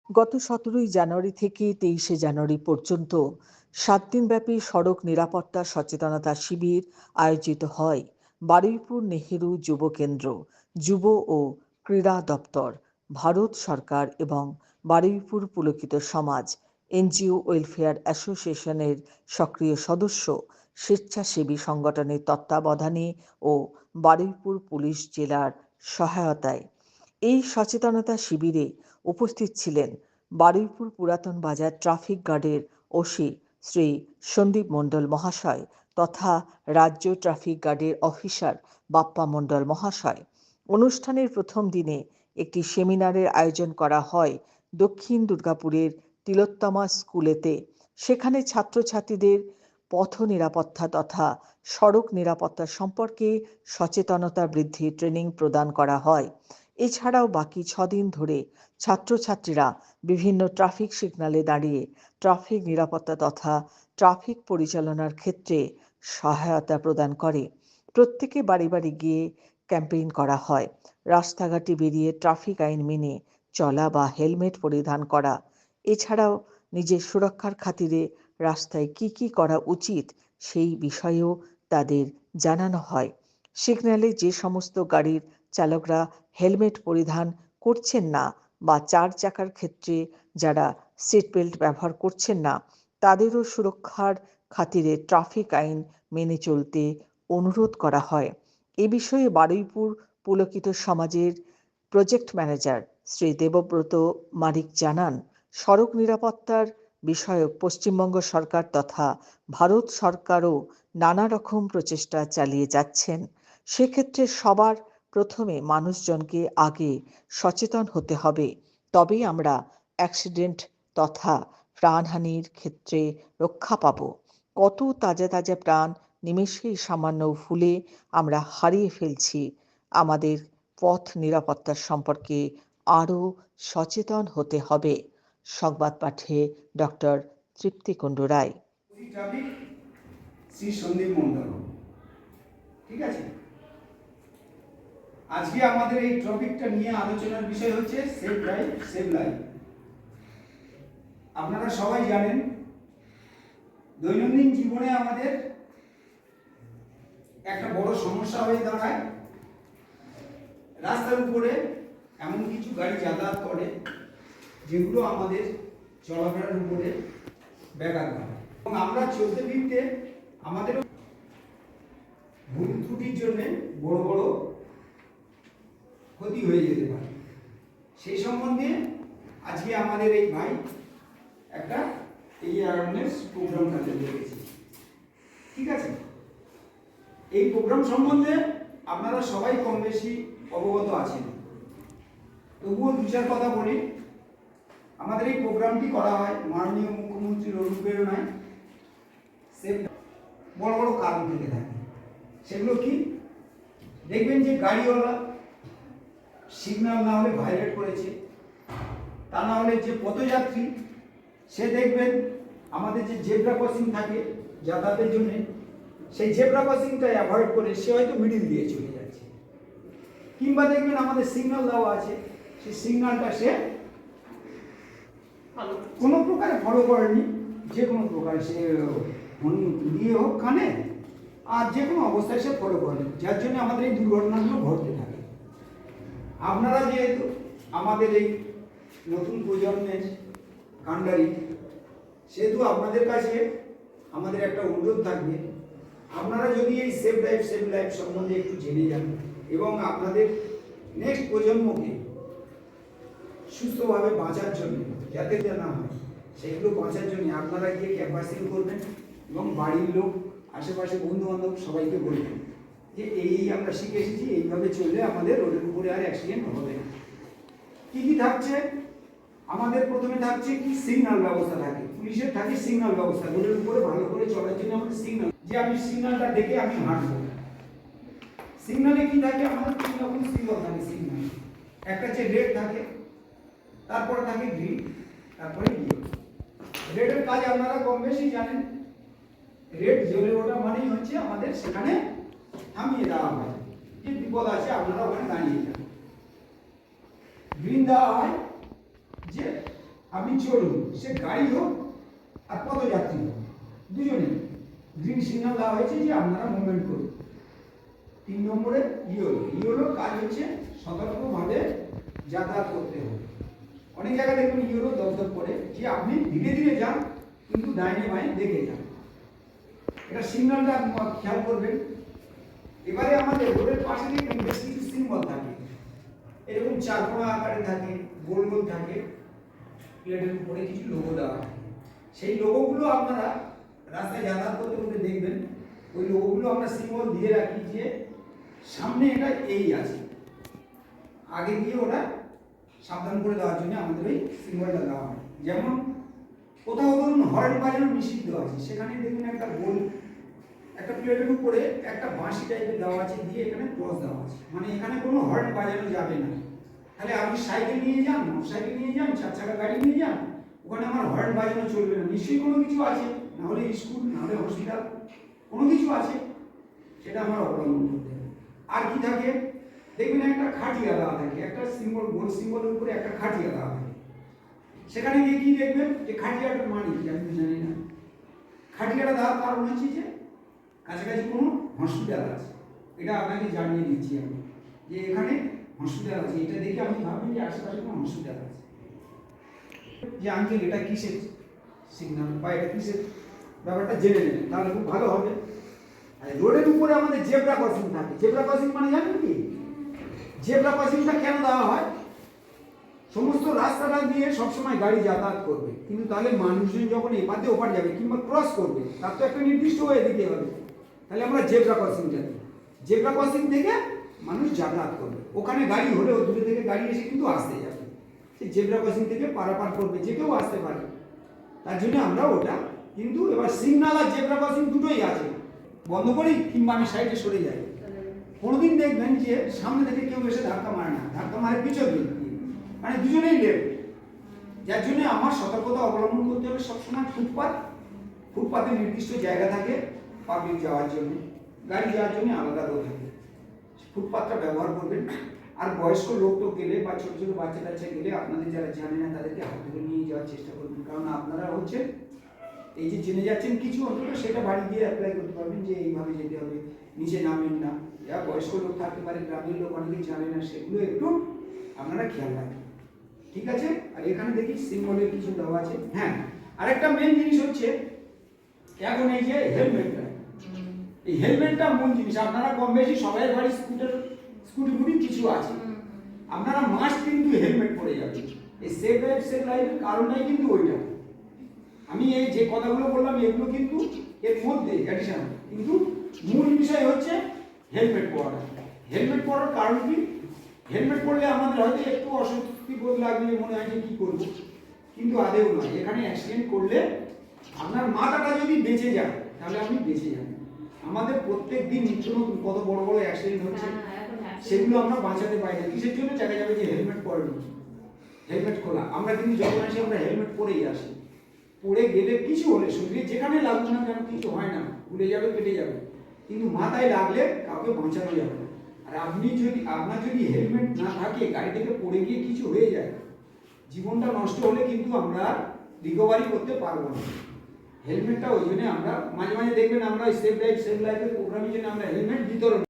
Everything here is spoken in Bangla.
গত ১৭ই জানুয়ারি থেকে ২৩শে জানুয়ারি পর্যন্ত ৭ দিনব্যাপী সড়ক নিরাপত্তা সচেতনতা শিবির আয়োজিত হয় বারুইপুর নেহেরু যুব কেন্দ্র, যুব ও ক্রীড়া দপ্তর, ভারত সরকার এবং বারুইপুর পুলকিত সমাজ এনজিও ওয়েলফেয়ার অ্যাসোসিয়েশনের সক্রিয় সদস্য, স্বেচ্ছাসেবী সংগঠনের তত্ত্বাবধানে ও বারুইপুর পুলিশ জেলার সহায়তায়। এই সচেতনতা শিবিরে উপস্থিত ছিলেন বারুইপুর পুরাতন বাজার ট্রাফিক গার্ডের ওসি শ্রী সন্দীপ মণ্ডল মহাশয় তথা রাজ্য ট্রাফিক গার্ডের অফিসার বাপ্পা মণ্ডল মহাশয়। অনুষ্ঠানের প্রথম দিনে একটি সেমিনারের আয়োজন করা হয় দক্ষিণ দুর্গাপুরের তিলোত্তমা স্কুলেতে। সেখানে ছাত্রছাত্রীদের পথ নিরাপত্তা তথা সড়ক নিরাপত্তা সম্পর্কে সচেতনতা বৃদ্ধির ট্রেনিং প্রদান করা হয়। এছাড়াও বাকি ৬ দিন ধরে ছাত্রছাত্রীরা বিভিন্ন ট্রাফিক সিগন্যালে দাঁড়িয়ে ট্রাফিক নিরাপত্তা তথা ট্রাফিক পরিচালনার ক্ষেত্রে সহায়তা প্রদান করে। প্রত্যেকে বাড়ি বাড়ি গিয়ে ক্যাম্পেইন করা হয়। রাস্তাঘাটে বেরিয়ে ট্রাফিক আইন মেনে চলা বা হেলমেট পরিধান করা। এছাড়াও নিজের সুরক্ষার খাতিরে রাস্তায় কি করা উচিত সেই বিষয়েও তাদের জানানো হয়। সিগন্যালে যে সমস্ত গাড়ির চালকরা হেলমেট পরিধান করছেন না বা ৪ চাকার ক্ষেত্রে যারা সিট বেল্ট ব্যবহার করছেন না, তাদেরও সুরক্ষার খাতিরে ট্রাফিক আইন মেনে চলতে অনুরোধ করা হয়। এ বিষয়ে বারুইপুর পুলকিত সমাজের প্রজেক্ট ম্যানেজার শ্রী দেবব্রত মানিক জানান, সড়ক নিরাপত্তার বিষয়ক পশ্চিমবঙ্গ সরকার তথা ভারত সরকারও নানা রকম প্রচেষ্টা চালিয়ে যাচ্ছেন। সেক্ষেত্রে সবার প্রথমে মানুষজনকে আগে সচেতন হতে হবে, তবেই আমরা অ্যাক্সিডেন্ট তথা প্রাণহানির ক্ষেত্রে রক্ষা পাব। কত তাজা তাজা প্রাণ নিমেষেই সামান্য ভুলে আমরা হারিয়ে ফেলছি। আমাদের পথ নিরাপত্তার সম্পর্কে আরও সচেতন হতে হবে। সংবাদ পাঠে ডক্টর তৃপ্তি কুণ্ডু রায়। শ্রী সন্দীপ মণ্ডল। ঠিক আছে, আজকে আমাদের এই টপিকটা নিয়ে আলোচনার বিষয় হচ্ছে সেভ ড্রাইভ সেভ লাইফ। আপনারা সবাই জানেন দৈনন্দিন জীবনে আমাদের একটা বড় সমস্যা হয়ে দাঁড়ায়, রাস্তার উপরে এমন কিছু গাড়ি যাতায়াত করে যেগুলো আমাদের চলাফেরার উপরে ব্যাঘাত ঘটায় এবং আমরা চলতে ফিরতে আমাদের ভুল ত্রুটির জন্য বড় বড় ক্ষতি হয়ে যেতে পারে। সেই সম্বন্ধে আজকে আমাদের এই ভাই একটা এই অ্যাওয়ারনেস প্রোগ্রাম কাজে লেগেছে। ঠিক আছে, এই প্রোগ্রাম সম্বন্ধে আপনারা সবাই কম বেশি অবগত আছেন, তবুও দু চার কথা বলি। আমাদের এই প্রোগ্রামটি করা হয় মাননীয় মুখ্যমন্ত্রীর অনুপ্রেরণায়। বড় বড় কারণ থেকে থাকে, সেগুলো কি দেখবেন যে গাড়িওয়ালা সিগন্যাল না হলে ভায়োলেট করেছে, তা না হলে যে পথযাত্রী সে দেখবেন আমাদের যে জেব্রা ক্রসিং থাকে যাতায়াতের জন্য, সেই জেব্রা ক্রসিংটা অ্যাভয়েড করে সে হয়তো মিডিল দিয়ে চলে যাচ্ছে, কিংবা দেখবেন আমাদের সিগন্যাল দেওয়া আছে সেই সিগন্যালটা সে কোনো প্রকারে ফলো করেনি, যে কোনো প্রকারে সে দিয়ে হোক কানে আর যে কোনো অবস্থায় সে ফলো করেনি, যার জন্য আমাদের এই দুর্ঘটনাগুলো ঘটতে থাকে। আপনারা যেহেতু আমাদের এই নতুন প্রজন্মের কাণ্ডারি, সেহেতু আপনাদের কাছে আমাদের একটা অনুরোধ থাকবে, আপনারা যদি এই সেভ লাইফ সম্বন্ধে একটু জেনে যান এবং আপনাদের নেক্সট প্রজন্মকে সুস্থভাবে বাঁচার জন্য যাতে না হয় সেগুলো বাঁচার জন্য আপনারা গিয়ে ক্যাম্পাসিং করবেন এবং বাড়ির লোক আশেপাশে বন্ধু বান্ধব সবাইকে বলবেন যে এই আমরা শিখে এসেছি, এইভাবে চললে আমাদের রোডের উপরে আর অ্যাক্সিডেন্ট হবে না। কি কি থাকছে আমাদের? প্রথমে থাকছে কি সিগন্যাল ব্যবস্থা থাকে, পুলিশের থাকে সিগন্যাল ব্যবস্থা, রোডের উপরে ভালো করে চলার জন্য আমাদের সিগন্যাল, যে আমি সিগন্যালটা দেখে আমি হাঁটবো। সিগন্যালে কি থাকে? আমাদের তিন রকম সিম্বল থাকে সিগন্যাল। একটা হচ্ছে রেড থাকে, তারপরে থাকে গ্রিন, তারপরে ইয়েলো। রেডের কাজ আপনারা কম বেশি জানেন, রেড জ্বলে ওঠা মানেই হচ্ছে আমাদের সেখানে থামিয়ে দেওয়া হয়, যে বিপদ আছে আপনারা ওখানে দাঁড়িয়ে যান। গ্রিন দেওয়া হয় যে আপনি চলুন, সে গাড়ি হোক আর পদযাত্রী হোক, দুজনে গ্রিন সিগন্যাল দেওয়া হয়েছে যে আপনারা মুভমেন্ট করুন। 3 নম্বরে ইয়োলোর কাজ হচ্ছে সতর্কভাবে যাতায়াত করতে হবে। অনেক জায়গায় দেখবেন ইয়োলো দপদপ করে যে আপনি ধীরে ধীরে যান, কিন্তু ডাইনে বাঁয়ে দেখে যান। এটা সিগন্যালটা খেয়াল করবেন। এবারে আমাদের রোডের পাশে দেখবেন বেশ কিছু সিম্বল থাকে, এরকম চারকোনা আকারে থাকে, গোল গোল থাকে, প্লেটের উপরে কিছু লোগো দেওয়া থাকে। সেই লোগোগুলো আপনারা রাস্তায় যাতায়াত করতে করতে দেখবেন, ওই লোগোগুলো আমরা সিম্বল দিয়ে রাখি যে সামনে এটা এই আছে, আগে দিয়ে ওটা সাবধান করে দেওয়ার জন্য আমাদের ওই সিম্বলটা দেওয়া হয়। যেমন কোথাও ধরুন হর্ন বাজানো নিষিদ্ধ আছে, সেখানে দেখুন একটা গোল একটা প্লেটের উপরে একটা বাঁশি টাইপের দেওয়া আছে, দিয়ে এখানে ক্রস দেওয়া আছে, মানে এখানে কোনো হর্ন বাজানো যাবে না। তাহলে আপনি সাইকেল নিয়ে যান, মোটরসাইকেল নিয়ে যান, 4 চাকা গাড়ি নিয়ে যান, ওখানে আমার হর্ন বাজানো চলবে না। নিশ্চয়ই কোনো কিছু আছে, না হলে স্কুল, না হলে হসপিটাল, কোনো কিছু আছে, সেটা আমার অবলম্বন করতে হবে। আর কি থাকে দেখবেন, একটা খাটিয়া দেওয়া থাকে, একটা সিম্বল, গোল সিম্বলের উপরে একটা খাটিয়া দেওয়া থাকে। সেখানে গিয়ে কি দেখবেন যে খাটিয়াটার মানে কি আমি জানি না। খাটিয়াটা দেওয়ার কারণ হচ্ছে যে কাছাকাছি কোনো হসপিটাল আছে, এটা আপনাকে জানিয়ে দিচ্ছি আমি যে এখানে হসপিটাল আছে। এটা দেখে আপনি ভাববেন যে আশেপাশে কোনো হসপিটাল আছে, যে আঙ্কেল এটা কিসের সিগন্যাল বা এটা কিসের ব্যাপারটা জেনে নেবেন, তাহলে খুব ভালো হবে। আর রোডের উপরে আমাদের জেব্রা ক্রসিং থাকে। জেব্রা ক্রসিং মানে জানেন কি? জেব্রা ক্রসিংটা কেন দেওয়া হয়? সমস্ত রাস্তাটা দিয়ে সবসময় গাড়ি যাতায়াত করবে, কিন্তু তাহলে মানুষজন যখন এপার দিয়ে ওপার যাবে কিংবা ক্রস করবে, তার তো একটা নির্দিষ্ট ওয়ে দিতে হবে। তাহলে আমরা জেব্রা ক্রসিংটা দিই। জেব্রা ক্রসিং থেকে মানুষ যাতায়াত করবে, ওখানে গাড়ি হলেও দূরে থেকে গাড়ি এসে কিন্তু আসতে যাবে, সেই জেব্রা ক্রসিং থেকে পারাপার করবে, যে কেউ আসতে পারে, তার জন্য আমরা ওটা। কিন্তু এবার সিগন্যাল আর জেব্রা ক্রসিং দুটোই আছে, বন্ধ করি কিংবা আমি সাইডে সরে যাই। কোনোদিন দেখবেন যে সামনে থেকে কেউ এসে ধাক্কা মারে না, ধাক্কা মারে পিছন দিক দিয়ে, মানে দুজনেই লেট। যার জন্য আমার সতর্কতা অবলম্বন করতে হবে সবসময়। ফুটপাতে নির্দিষ্ট জায়গা থাকে পাবলিক যাওয়ার জন্য, গাড়ি যাওয়ার জন্য আলাদা রোড থাকে, ফুটপাতটা ব্যবহার করবেন। আর বয়স্ক লোক তো গেলে বা ছোট ছোট বাচ্চা টাচ্চা গেলে আপনাদের যারা জানে না তাদেরকে হাত ধরে নিয়ে যাওয়ার চেষ্টা করবেন, কারণ আপনারা হচ্ছে এই যে জেনে যাচ্ছেন কিছু, অন্তত সেটা বাড়ি গিয়ে অ্যাপ্লাই করতে পারবেন যে এইভাবে যেতে হবে, নিচে নামেন না। যা বয়স্ক লোক থাকতে পারে, গ্রামের লোক অনেকেই জানে না, সেগুলো একটু আপনারা খেয়াল রাখবেন, ঠিক আছে? আর এখানে দেখি সিম্বলের কিছু দেওয়া আছে। হ্যাঁ, আরেকটা মেন জিনিস হচ্ছে এখন এই যে হেলমেটটা, এই হেলমেটটা মূল জিনিস। আপনারা কম বেশি সবাই বাড়ি স্কুটি কিছু আছে, আপনারা মাস্ট কিন্তু হেলমেট পরে যাবেন। এই সেফ লাইফের কারণটাই কিন্তু ওইটা। আমি এই যে কথাগুলো বললাম এগুলো কিন্তু এর মধ্যে অ্যাডিশন, কিন্তু মূল বিষয় হচ্ছে হেলমেট পরা। হেলমেট পরার কারণ কি? হেলমেট পরলে আমাদের হয়তো একটু অস্বস্তি বোধ লাগবে, মনে হয় যে কী করবো, কিন্তু আদেও নয়। এখানে অ্যাক্সিডেন্ট করলে আপনার মাথাটা যদি বেঁচে যায় তাহলে আপনি বেঁচে যাবেন। আমাদের প্রত্যেক দিন নিত্য নতুন কত বড় বড় অ্যাক্সিডেন্ট হচ্ছে, সেগুলো আমরা বাঁচাতে পারি না। কিসের জন্য? দেখা যাবে যে হেলমেট পরেনি, হেলমেট খোলা। আমরা কিন্তু যখন আসি আমরা হেলমেট পরেই আসি, পড়ে গেলে কিছু হলে শরীরে যেখানে লাগুক না কেন কিছু হয় না, ভুলে যাবে, কেটে যাবে, কিন্তু মাথায় লাগলে কাউকে বাঁচানো যাবে না। আর আপনার যদি হেলমেট না থাকে, গাড়ি থেকে পড়ে গিয়ে কিছু হয়ে যায়, জীবনটা নষ্ট হলে কিন্তু আমরা রিকভারি করতে পারবো না। হেলমেটটা ওই জন্য আমরা মাঝে মাঝে দেখবেন আমরা সেফ লাইফের প্রোগ্রামের জন্য আমরা হেলমেট বিতরণ